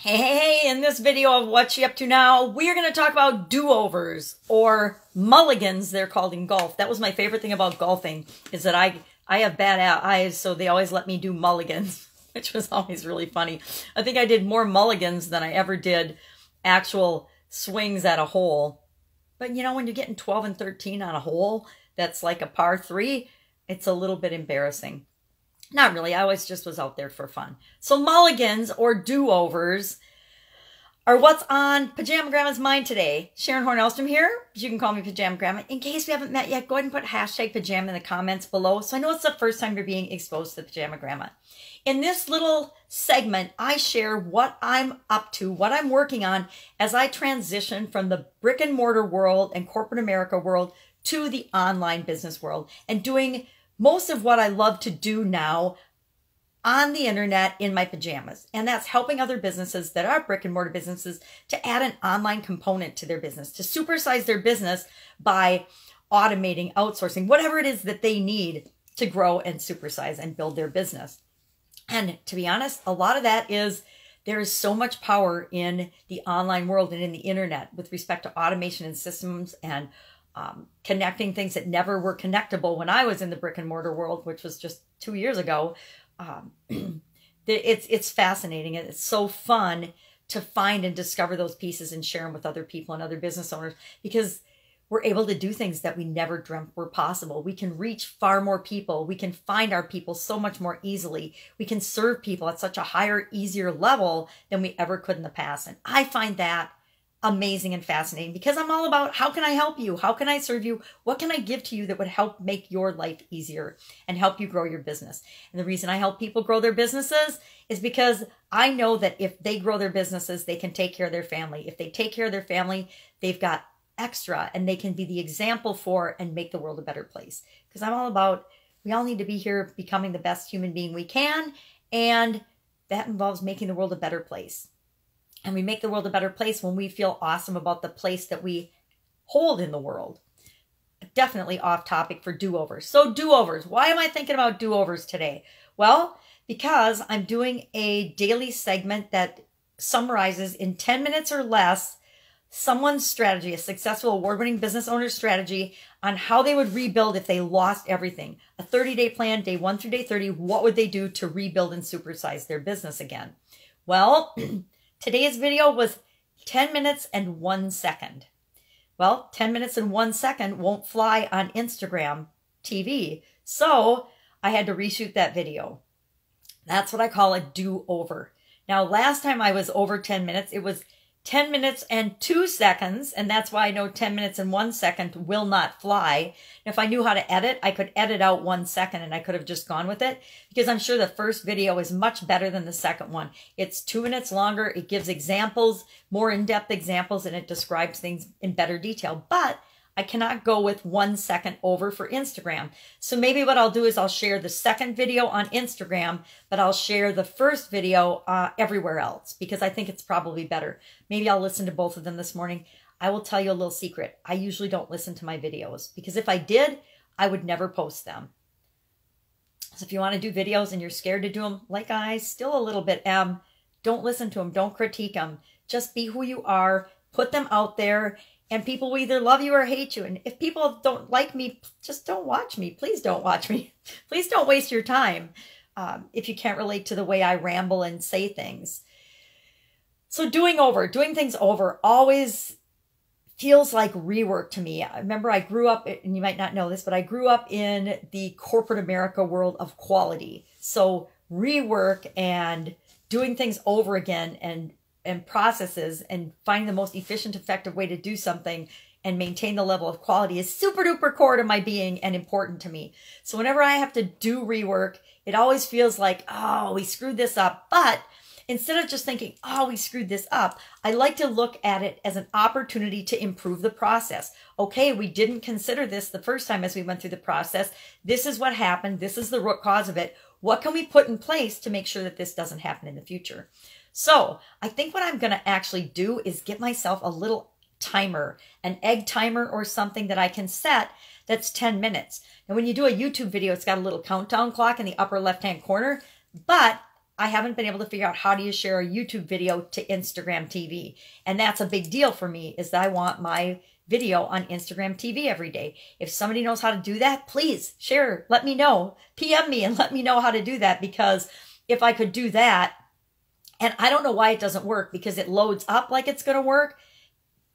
Hey, in this video of What You Up To Now, we're going to talk about do-overs, or mulligans, they're called in golf. That was my favorite thing about golfing, is that I have bad eyes, so they always let me do mulligans, which was always really funny. I think I did more mulligans than I ever did actual swings at a hole. But you know, when you're getting 12 and 13 on a hole that's like a par 3, it's a little bit embarrassing. Not really. I always just was out there for fun. So mulligans or do-overs are what's on Pajama Grandma's mind today. Sharon Horne-Ellstrom here. You can call me Pajama Grandma. In case we haven't met yet, go ahead and put hashtag pajama in the comments below so I know it's the first time you're being exposed to the Pajama Grandma. In this little segment, I share what I'm up to, what I'm working on as I transition from the brick and mortar world and corporate America world to the online business world, and doing most of what I love to do now on the internet in my pajamas. And that's helping other businesses that are brick and mortar businesses to add an online component to their business, to supersize their business by automating, outsourcing, whatever it is that they need to grow and supersize and build their business. And to be honest, a lot of that is there is so much power in the online world and in the internet with respect to automation and systems and connecting things that never were connectable when I was in the brick and mortar world, which was just 2 years ago. It's fascinating, and it's so fun to find and discover those pieces and share them with other people and other business owners, because we're able to do things that we never dreamt were possible. We can reach far more people. We can find our people so much more easily. We can serve people at such a higher, easier level than we ever could in the past. And I find that amazing and fascinating, because I'm all about how can I help you? How can I serve you? What can I give to you that would help make your life easier and help you grow your business? And the reason I help people grow their businesses is because I know that if they grow their businesses, they can take care of their family. If they take care of their family, they've got extra, and they can be the example for and make the world a better place. Because I'm all about, we all need to be here becoming the best human being we can, and that involves making the world a better place. And we make the world a better place when we feel awesome about the place that we hold in the world. Definitely off topic for do-overs. So do-overs. Why am I thinking about do-overs today? Well, because I'm doing a daily segment that summarizes in 10 minutes or less someone's strategy, a successful award-winning business owner's strategy on how they would rebuild if they lost everything. A 30-day plan, day 1 through day 30. What would they do to rebuild and supersize their business again? Well, today's video was 10 minutes and 1 second. Well, 10 minutes and 1 second won't fly on Instagram TV. So I had to reshoot that video. That's what I call a do-over. Now, last time I was over 10 minutes, it was 10 minutes and 2 seconds. And that's why I know 10 minutes and 1 second will not fly. And if I knew how to edit, I could edit out 1 second and I could have just gone with it, because I'm sure the first video is much better than the second one. It's 2 minutes longer. It gives examples, more in-depth examples, and it describes things in better detail. But I cannot go with 1 second over for Instagram. So maybe what I'll do is I'll share the second video on Instagram, but I'll share the first video everywhere else, because I think it's probably better. Maybe I'll listen to both of them this morning. I will tell you a little secret. I usually don't listen to my videos, because if I did, I would never post them. So if you want to do videos and you're scared to do them, like I still a little bit am, don't listen to them. Don't critique them. Just be who you are. Put them out there. And people will either love you or hate you. And if people don't like me, just don't watch me. Please don't watch me. Please don't waste your time if you can't relate to the way I ramble and say things. So doing things over always feels like rework to me. I remember I grew up, and you might not know this, but I grew up in the corporate America world of quality. So rework and doing things over again and processes and finding the most efficient, effective way to do something and maintain the level of quality is super duper core to my being and important to me. So whenever I have to do rework, it always feels like, oh, we screwed this up. But instead of just thinking, oh, we screwed this up, I like to look at it as an opportunity to improve the process. Okay, we didn't consider this the first time as we went through the process. This is what happened. This is the root cause of it. What can we put in place to make sure that this doesn't happen in the future? So I think what I'm going to actually do is get myself a little timer, an egg timer or something that I can set that's 10 minutes. And when you do a YouTube video, it's got a little countdown clock in the upper left-hand corner, but I haven't been able to figure out how do you share a YouTube video to Instagram TV. And that's a big deal for me, is that I want my video on Instagram TV every day. If somebody knows how to do that, please share, let me know, PM me and let me know how to do that, because if I could do that, and I don't know why it doesn't work, because it loads up like it's going to work,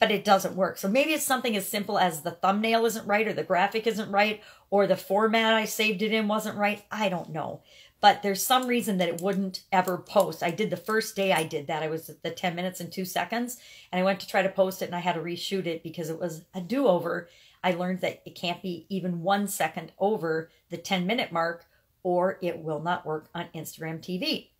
but it doesn't work. So maybe it's something as simple as the thumbnail isn't right, or the graphic isn't right, or the format I saved it in wasn't right. I don't know. But there's some reason that it wouldn't ever post. I did the first day I did that. I was at the 10 minutes and 2 seconds, and I went to try to post it, and I had to reshoot it because it was a do-over. I learned that it can't be even 1 second over the 10-minute mark, or it will not work on Instagram TV.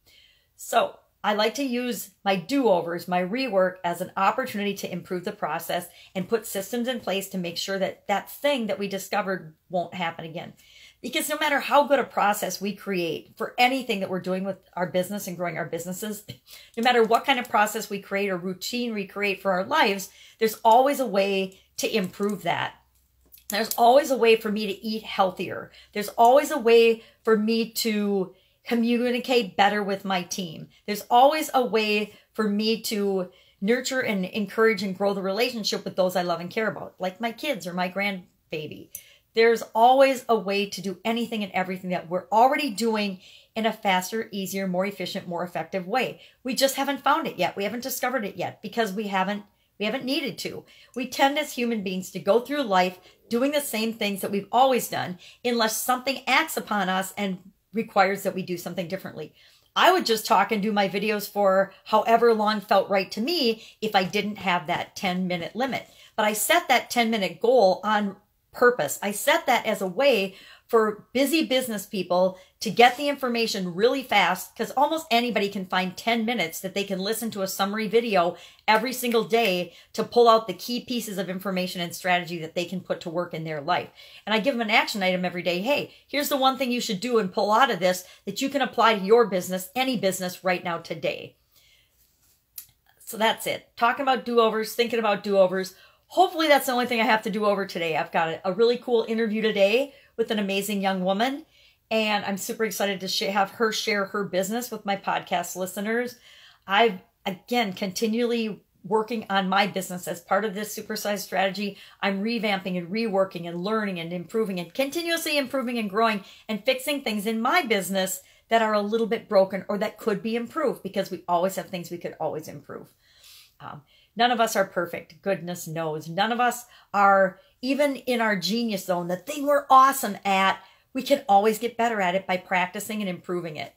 So I like to use my do-overs, my rework, as an opportunity to improve the process and put systems in place to make sure that that thing that we discovered won't happen again. Because no matter how good a process we create for anything that we're doing with our business and growing our businesses, no matter what kind of process we create or routine we create for our lives, there's always a way to improve that. There's always a way for me to eat healthier. There's always a way for me to communicate better with my team. There's always a way for me to nurture and encourage and grow the relationship with those I love and care about, like my kids or my grandbaby. There's always a way to do anything and everything that we're already doing in a faster, easier, more efficient, more effective way. We just haven't found it yet. We haven't discovered it yet because we haven't needed to. We tend as human beings to go through life doing the same things that we've always done unless something acts upon us and requires that we do something differently. I would just talk and do my videos for however long felt right to me if I didn't have that 10-minute limit. But I set that 10-minute goal on purpose. I set that as a way for busy business people to get the information really fast, because almost anybody can find 10 minutes that they can listen to a summary video every single day to pull out the key pieces of information and strategy that they can put to work in their life. And I give them an action item every day. Hey, here's the one thing you should do and pull out of this that you can apply to your business, any business right now today. So that's it. Talking about do-overs, thinking about do-overs. Hopefully that's the only thing I have to do over today. I've got a really cool interview today with an amazing young woman, and I'm super excited to have her share her business with my podcast listeners. I've, again, continually working on my business as part of this supersize strategy. I'm revamping and reworking and learning and improving and continuously improving and growing and fixing things in my business that are a little bit broken or that could be improved, because we always have things we could always improve. None of us are perfect. Goodness knows. None of us are, even in our genius zone, the thing we're awesome at, we can always get better at it by practicing and improving it.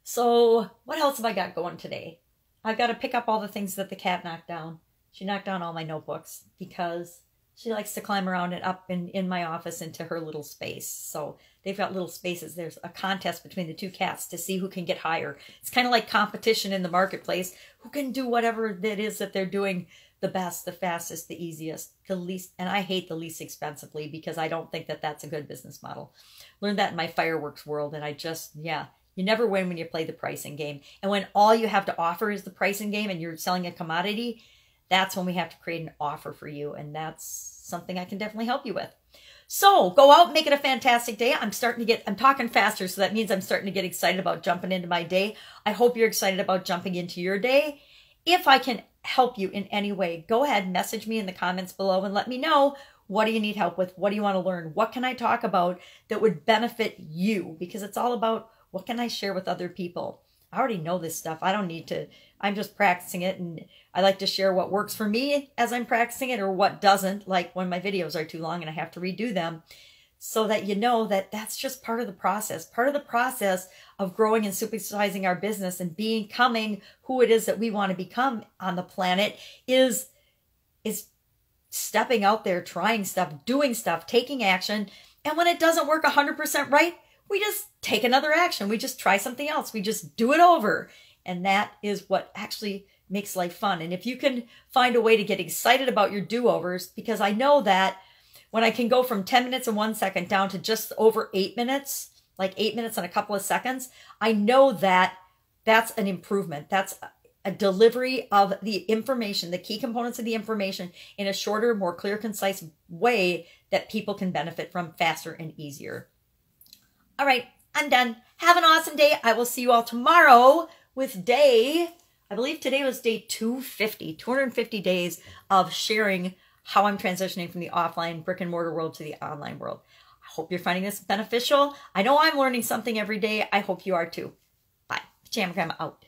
So what else have I got going today? I've got to pick up all the things that the cat knocked down. She knocked down all my notebooks because she likes to climb around and up in my office into her little space. So they've got little spaces. There's a contest between the two cats to see who can get higher. It's kind of like competition in the marketplace. Who can do whatever that is that they're doing the best, the fastest, the easiest, the least. And I hate the least expensively, because I don't think that that's a good business model. Learned that in my fireworks world. And I just, yeah, you never win when you play the pricing game. And when all you have to offer is the pricing game and you're selling a commodity, that's when we have to create an offer for you. And that's something I can definitely help you with. So go out and make it a fantastic day. I'm talking faster, so that means I'm starting to get excited about jumping into my day. I hope you're excited about jumping into your day. If I can help you in any way, go ahead, message me in the comments below and let me know, what do you need help with? What do you want to learn? What can I talk about that would benefit you? Because it's all about, what can I share with other people? I already know this stuff. I don't need to. I'm just practicing it, and I like to share what works for me as I'm practicing it, or what doesn't, like when my videos are too long and I have to redo them, so that you know that that's just part of the process. Part of the process of growing and supersizing our business and becoming who it is that we want to become on the planet is stepping out there, trying stuff, doing stuff, taking action. And when it doesn't work 100% right, we just take another action. We just try something else. We just do it over. And that is what actually makes life fun. And if you can find a way to get excited about your do-overs, because I know that when I can go from 10 minutes and 1 second down to just over 8 minutes, like 8 minutes and a couple of seconds, I know that that's an improvement. That's a delivery of the information, the key components of the information, in a shorter, more clear, concise way that people can benefit from faster and easier. All right, I'm done. Have an awesome day. I will see you all tomorrow with I believe today was day 250 days of sharing how I'm transitioning from the offline brick and mortar world to the online world. I hope you're finding this beneficial. I know I'm learning something every day. I hope you are too. Bye. Pajama Grandma out.